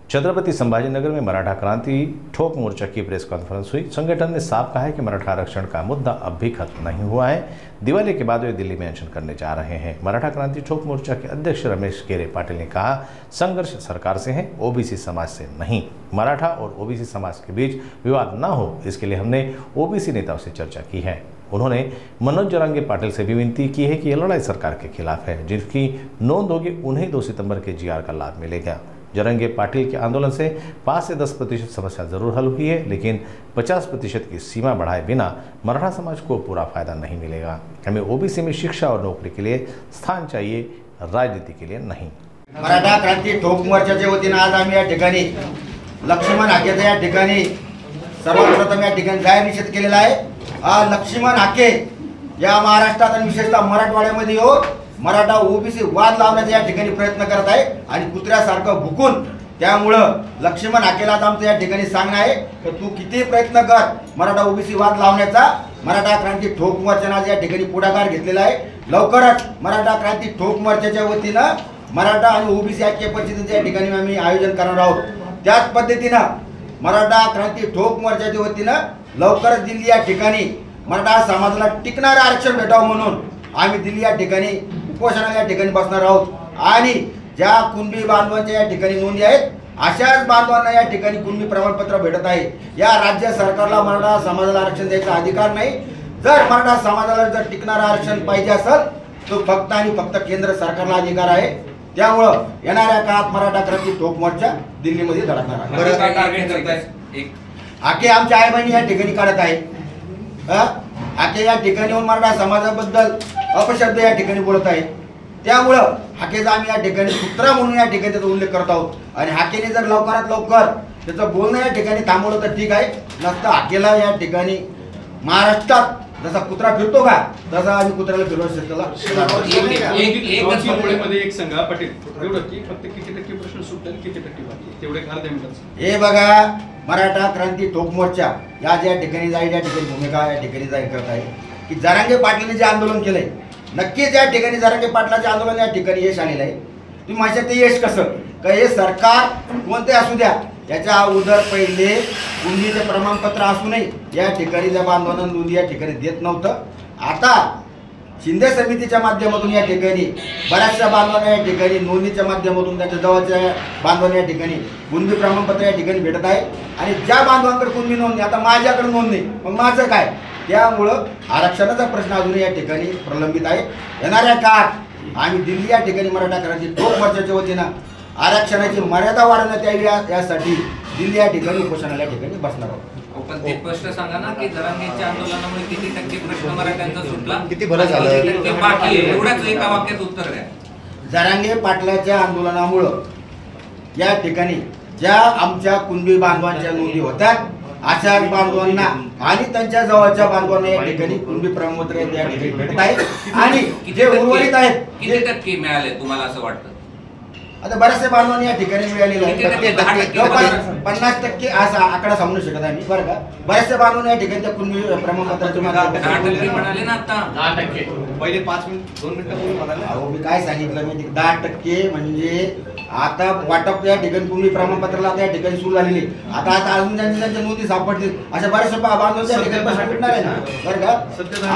छत्रपति संभाजीनगर में मराठा क्रांति ठोक मोर्चा की प्रेस कॉन्फ्रेंस हुई। संगठन ने साफ कहा है कि मराठा आरक्षण का मुद्दा अब भी खत्म नहीं हुआ है। दिवाली के बाद वे दिल्ली में अनशन करने जा रहे हैं। मराठा क्रांति ठोक मोर्चा के अध्यक्ष रमेश केरे पाटिल ने कहा, संघर्ष सरकार से है, ओबीसी समाज से नहीं। मराठा और ओबीसी समाज के बीच विवाद न हो, इसके लिए हमने ओबीसी नेताओं से चर्चा की है। उन्होंने मनोज जरांगे पाटिल से भी विनती की है कि यह लड़ाई सरकार के खिलाफ है, जिसकी नोंद होगी उन्हें 2 सितंबर के जीआर का लाभ मिलेगा। जरंगे पाटिल के आंदोलन से 5 से 10% समस्या जरूर हल हुई है, लेकिन 50% की सीमा बढ़ाए बिना मराठा समाज को पूरा फायदा नहीं मिलेगा। हमें ओबीसी में शिक्षा और नौकरी के लिए स्थान चाहिए, राजनीति के लिए नहीं। मराठा क्रांती ठोक मोर्चाच्या वतीने आज आम्ही या ठिकाणी लक्ष्मण हाकेचा या ठिकाणी सर्वप्रथम या ठिकाणी जाहीर निषेध केलेला आहे। लक्ष्मण हाके या महाराष्ट्रात आणि विशेषतः मराठवाड्यामध्ये येऊन मराठा ओबीसी वाद लावण्याचा या ठिकाणी प्रयत्न करत आहे आणि कुत्र्यासारखं भुकून, त्यामुळं लक्ष्मण हाकेला आमचं या ठिकाणी सांगणं आहे की तू किती प्रयत्न कर मराठा ओबीसी वाद लावण्याचा। मराठा क्रांती ठोक मोर्चाने आज या ठिकाणी पुढाकार घेतलेला आहे। लवकरच मराठा क्रांती ठोक मोर्चाच्या वतीनं मराठा आणि ओबीसी ऐक्य परिषदेच्या या ठिकाणी आम्ही आयोजन करणार आहोत। त्याच पद्धतीनं मराठा क्रांती ठोक मोर्चाच्या वतीनं लवकरच दिल्ली या ठिकाणी मराठा समाजाला टिकणारं आरक्षण भेटावं म्हणून आम्ही दिल्ली या ठिकाणी उपोषणाला या ठिकाणी बसणार आहोत। आणि ज्या कुणबी बांधवांच्या या ठिकाणी नोंदी आहेत, अशाच बांधवांना या ठिकाणी कुणबी प्रमाणपत्र भेटत आहे। या राज्य सरकारला मराठा समाजाला आरक्षण द्यायचा अधिकार नाही। जर मराठा समाजाला जर टिकणारं आरक्षण पाहिजे असेल तो फक्त आणि फक्त केंद्र सरकारला अधिकार आहे। त्यामुळं येणाऱ्या काळात मराठा क्रांती ठोक मोर्चा दिल्लीमध्ये धडकणार आहे। आके आमच्या आई बहिणी या ठिकाणी काढत आहे। आके या ठिकाणी येऊन मराठा समाजाबद्दल अपशब्द या ठिकाणी बोलत आहे। त्यामुळं हाकेचा आम्ही या ठिकाणी पुत्रा म्हणून या ठिकाणी त्याचा उल्लेख करत आहोत। आणि हाकेने जर लवकरात लवकर त्याचं बोलणं या ठिकाणी थांबवलं तर ठीक आहे, नसतं हाकेला या ठिकाणी महाराष्ट्रात जसा कुत्रा फिरतो का तसा आम्ही कुत्र्याला फिरवू एक सांगा पाटील, एवढं की फक्त किती टक्के प्रश्न सुटले, किती टक्के बाकी तेवढे अर्ध्या मिनिटात हे बघा। मराठा क्रांती ठोक मोर्चा या ठिकाणी जाईल, या ठिकाणी भूमिका या ठिकाणी जाहीर करत आहे की जरांगे पाटलांनी जे आंदोलन केलंय, नक्कीच या ठिकाणी जरांगे पाटलांचे आंदोलन या ठिकाणी यश आलेलं आहे। तुम्ही माझ्या ते यश कसं का हे सरकार कोणते असू द्या, याच्या अगोदर पहिले कुणबीचे प्रमाणपत्र असू नये या ठिकाणी त्या बांधवांना नोंदी या ठिकाणी देत नव्हतं। आता शिंदे समितीच्या माध्यमातून या ठिकाणी बऱ्याचशा बांधवांना या ठिकाणी नोंदीच्या माध्यमातून त्यांच्या जवळच्या बांधवांना या ठिकाणी कुणबी प्रमाणपत्र या ठिकाणी भेटत आहे। आणि ज्या बांधवांकडे कुणबी नोंदणी, आता माझ्याकडे नोंदणी, मग माझं काय? त्यामुळं आरक्षणाचा प्रश्न अजूनही या ठिकाणी प्रलंबित आहे। येणाऱ्या काळात आम्ही दिल्ली या ठिकाणी मराठा क्रांती ठोक मोर्चाच्या वतीनं आरक्षणाची मर्यादा वाढवण्यात यावी यासाठी दिल्ली या ठिकाणी उपोषणाला या ठिकाणी बसणार आहोत। पण ते स्पष्ट सांगा ना की जरांगेच्या आंदोलनामुळे किती टक्के प्रश्न मराठ्यांचा सुटला, किती बरं झालं, किती टक्के बाकी आहे, एवढ्याच एका वाक्यात उत्तर द्या। जरांगे पाटलाच्या आंदोलनामुळं या ठिकाणी ज्या आमच्या कुणबी बांधवांच्या नोंदी होत्या, अशा बांधवांना आणि त्यांच्या जवळच्या बांधवांना या ठिकाणी कुणबी प्रमाणपत्र या ठिकाणी भेटत आहे। आणि जे उर्वरित आहेत किती टक्के मिळाले तुम्हाला असं वाटतं? आता बरेचसे बांधवांनी या ठिकाणी मिळालेले आहे। 50% असा आकडा सांगू शकत आहे मी, बरं का। बरेचसे बांधवांनी या ठिकाणी त्या कुणबी प्रमाणपत्राच्या 10% म्हणाले ना आता। 10% पहिले 5 मिनिट 2 मिनिटं म्हणाले। अहो मी काय सांगितलं मी 10% म्हणजे आता वाटप या ठिकाणी कुणबी प्रमाणपत्राला आता या ठिकाणी सुरू झालेली। आता अजून त्यांच्या नोंदी सापडतील अशा बऱ्याचशा बांधवांच्या या ठिकाणी प्रश्न भेटणार आहे ना, बरं का।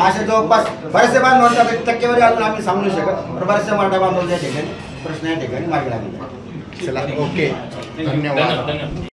अशा जवळपास बरेचसे बांधवांच्या टक्केवारी अजून आम्ही सांगू नाही शकत, पण बऱ्याचशा मराठा बांधवांच्या ठिकाणी प्रश्न या ठिकाणी मागे लागले। चला, ओके, धन्यवाद।